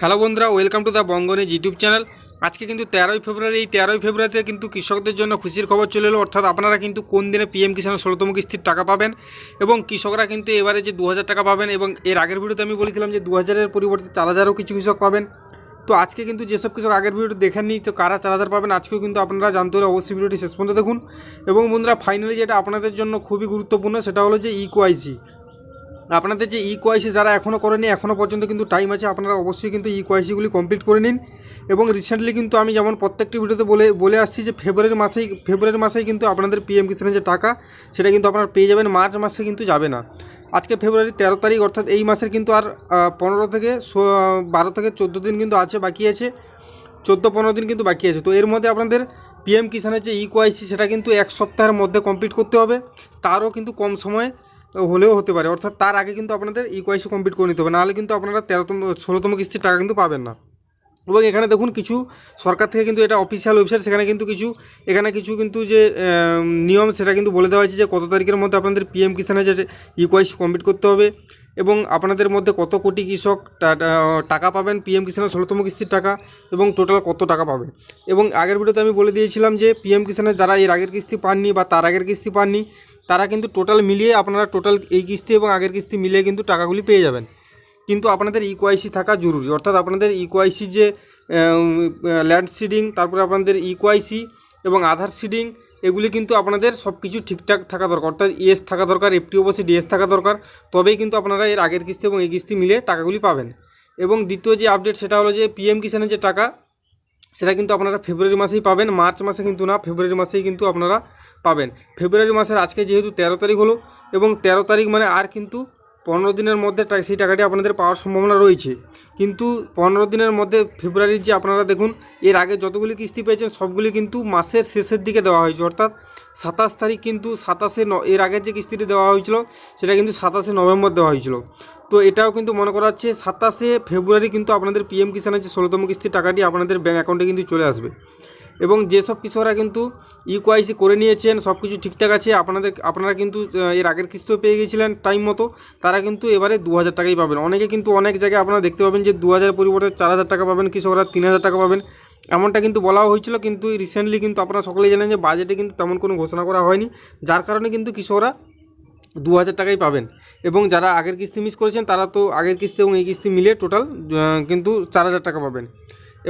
Hello বন্ধুরা, welcome to the বঙ্গনিজ YouTube channel. আজকে কিন্তু 13ই ফেব্রুয়ারি, এই 13ই ফেব্রুয়ারিতে কিন্তু কৃষকদের জন্য খুশির খবর চলে এলো। অর্থাৎ আপনারা কিন্তু কোন দিনে পিএম কিষাণের 16তম কিস্তির টাকা পাবেন এবং কৃষকরা কিন্তু এবারে যে 2000 টাকা পাবেন, এবং এর আগের ভিডিওতে আমি বলেছিলাম যে 2000-এর পরিবর্তে 4000ও কিছু কৃষক পাবেন। তো আজকে কিন্তু যেসব কৃষক আগের ভিডিওটি দেখেননি, তো কারা 4000 পাবেন আজকেও কিন্তু আপনারা জানতে হলে অবশ্যই ভিডিওটি শেষ পর্যন্ত দেখুন। এবং বন্ধুরা, ফাইনালি যেটা আপনাদের জন্য খুবই গুরুত্বপূর্ণ, সেটা হলো যে ইকোআইসি। আপনাদের যে ইকোআইসি যারা এখনও করেনি, এখনও পর্যন্ত কিন্তু টাইম আছে, আপনারা অবশ্যই কিন্তু ইকোআইসিগুলি কমপ্লিট করে নিন। এবং রিসেন্টলি কিন্তু আমি যেমন প্রত্যেকটি ভিডিওতে বলে আসছি যে ফেব্রুয়ারি মাসেই কিন্তু আপনাদের পিএম কিষাণের যে টাকা সেটা কিন্তু আপনারা পেয়ে যাবেন, মার্চ মাসে কিন্তু যাবে না। আজকে ফেব্রুয়ারি 13 তারিখ, অর্থাৎ এই মাসের কিন্তু আর 12 থেকে 14 দিন কিন্তু বাকি আছে, 14-15 দিন কিন্তু বাকি আছে। তো এর মধ্যে আপনাদের পিএম কিষাণের যে ইকোআইসি সেটা কিন্তু এক সপ্তাহের মধ্যে কমপ্লিট করতে হবে, তারও কিন্তু কম সময় হলেও হতে পারে। অর্থাৎ তার আগে কিন্তু আপনাদের ইকোআইসি কমপ্লিট করে নিতে হবে, নাহলে কিন্তু আপনারা 16তম কিস্তির টাকা কিন্তু পাবেন না। এবং এখানে দেখুন, কিছু সরকার থেকে কিন্তু এটা অফিসিয়াল ওয়েবসাইট, সেখানে কিন্তু কিছু কিন্তু যে নিয়ম সেটা কিন্তু বলে দেওয়া হয়েছে যে কত তারিখের মধ্যে আপনাদের পিএম কিষাণের যে ইকোআইসি কমপ্লিট করতে হবে, এবং আপনাদের মধ্যে কত কোটি কৃষক টাকা পাবেন পিএম কিষাণের 16তম কিস্তির টাকা, এবং টোটাল কত টাকা পাবেন। এবং আগের ভিডিওতে আমি বলে দিয়েছিলাম যে পিএম কিষাণের যারা এর আগের কিস্তি পাননি বা তার আগের কিস্তি পাননি, তারা কিন্তু টোটাল মিলিয়ে আপনারা এই কিস্তি এবং আগের কিস্তি মিলিয়ে কিন্তু টাকাগুলি পেয়ে যাবেন। কিন্তু আপনাদের ইকোআইসি থাকা জরুরি। অর্থাৎ আপনাদের ইকোআইসি যে ল্যান্ড সিডিং, তারপরে আপনাদের ইকোআইসি এবং আধার সিডিং, এগুলি কিন্তু আপনাদের সব কিছু ঠিকঠাক থাকা দরকার। অর্থাৎ ইএস থাকা দরকার, এফটি অবশ্যই ডিএস থাকা দরকার, তবেই কিন্তু আপনারা এর আগের কিস্তি এবং এই কিস্তি মিলে টাকাগুলি পাবেন। এবং দ্বিতীয় যে আপডেট সেটা হলো যে পিএম কিষাণের যে টাকা সেটা কিন্তু আপনারা ফেব্রুয়ারি মাসেই পাবেন, মার্চ মাসে কিন্তু না, ফেব্রুয়ারি মাসেই কিন্তু আপনারা পাবেন। ফেব্রুয়ারি মাসের আজকে যেহেতু 13 তারিখ হলো, এবং 13 তারিখ মানে আর কিন্তু 15 দিনের মধ্যে সেই টাকাটি আপনাদের পাওয়ার সম্ভাবনা রয়েছে। কিন্তু 15 দিনের মধ্যে ফেব্রুয়ারির যে আপনারা দেখুন, এর আগে যতগুলি কিস্তি পেয়েছেন সবগুলি কিন্তু মাসের শেষের দিকে দেওয়া হয়েছে। অর্থাৎ 27 তারিখ কিন্তু এর আগের যে কিস্তিটি দেওয়া হয়েছিল সেটা কিন্তু 27শে নভেম্বর দেওয়া হয়েছিল। তো এটাও কিন্তু মনে করা হচ্ছে 27শে ফেব্রুয়ারি কিন্তু আপনাদের পিএম কিষাণের যে 16তম কিস্তির টাকাটি আপনাদের ব্যাঙ্ক অ্যাকাউন্টে কিন্তু চলে আসবে। এবং যেসব কৃষকরা কিন্তু ইকোআইসি করে নিয়েছেন, সব কিছু ঠিকঠাক আছে, আপনারা কিন্তু এর আগের কিস্তিও পেয়ে গিয়েছিলেন টাইম মতো, তারা কিন্তু এবারে 2000 টাকাই পাবেন। অনেকে কিন্তু অনেক জায়গায় আপনারা দেখতে পাবেন যে 2000 পরিবর্তে 4000 টাকা পাবেন, কৃষকরা 3000 টাকা পাবেন, এমনটা কিন্তু বলা হয়েছিল। কিন্তু রিসেন্টলি কিন্তু আপনারা সকলেই জানেন যে বাজেটে কিন্তু তেমন কোনো ঘোষণা করা হয়নি, যার কারণে কিন্তু কৃষকরা 2000 টাকাই পাবেন। এবং যারা আগের কিস্তি মিস করেছেন তারা তো আগের কিস্তি এবং এই কিস্তি মিলে টোটাল কিন্তু 4000 টাকা পাবেন।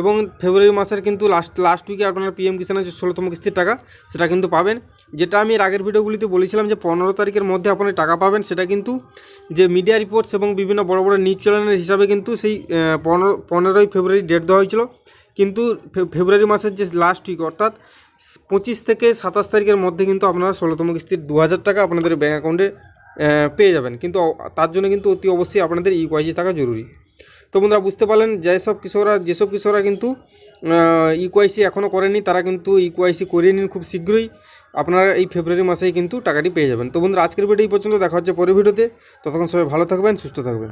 এবং ফেব্রুয়ারি মাসের কিন্তু লাস্ট উইকে আপনারা পিএম কিষাণের যে 16তম কিস্তির টাকা সেটা কিন্তু পাবেন। যেটা আমি এর আগের ভিডিওগুলিতে বলেছিলাম যে 15 তারিখের মধ্যে আপনি টাকা পাবেন, সেটা কিন্তু যে মিডিয়া রিপোর্টস এবং বিভিন্ন বড় বড় নিউজ চ্যানেলের হিসাবে কিন্তু সেই 15ই ফেব্রুয়ারি ডেট দেওয়া হয়েছিল। কিন্তু ফেব্রুয়ারি মাসের যে লাস্ট উইক, অর্থাৎ 25 থেকে 27 তারিখের মধ্যে কিন্তু আপনারা 16তম কিস্তির 2000 টাকা আপনাদের ব্যাঙ্ক অ্যাকাউন্টে পেয়ে যাবেন। কিন্তু তার জন্য কিন্তু অতি অবশ্যই আপনাদের ইকোআইসি থাকা জরুরি। তো বন্ধুরা, বুঝতে পারলেন যেসব কৃষকরা কিন্তু ইকোআইসি এখনও করেনি, তারা কিন্তু ইকোআইসি করিয়ে নিন খুব শীঘ্রই। আপনারা এই ফেব্রুয়ারি মাসেই কিন্তু টাকাটি পেয়ে যাবেন। তো বন্ধুরা, আজকের ভিডিও এই পর্যন্ত, দেখা হচ্ছে পরের ভিডিওতে। ততক্ষণ সবাই ভালো থাকবেন, সুস্থ থাকবেন।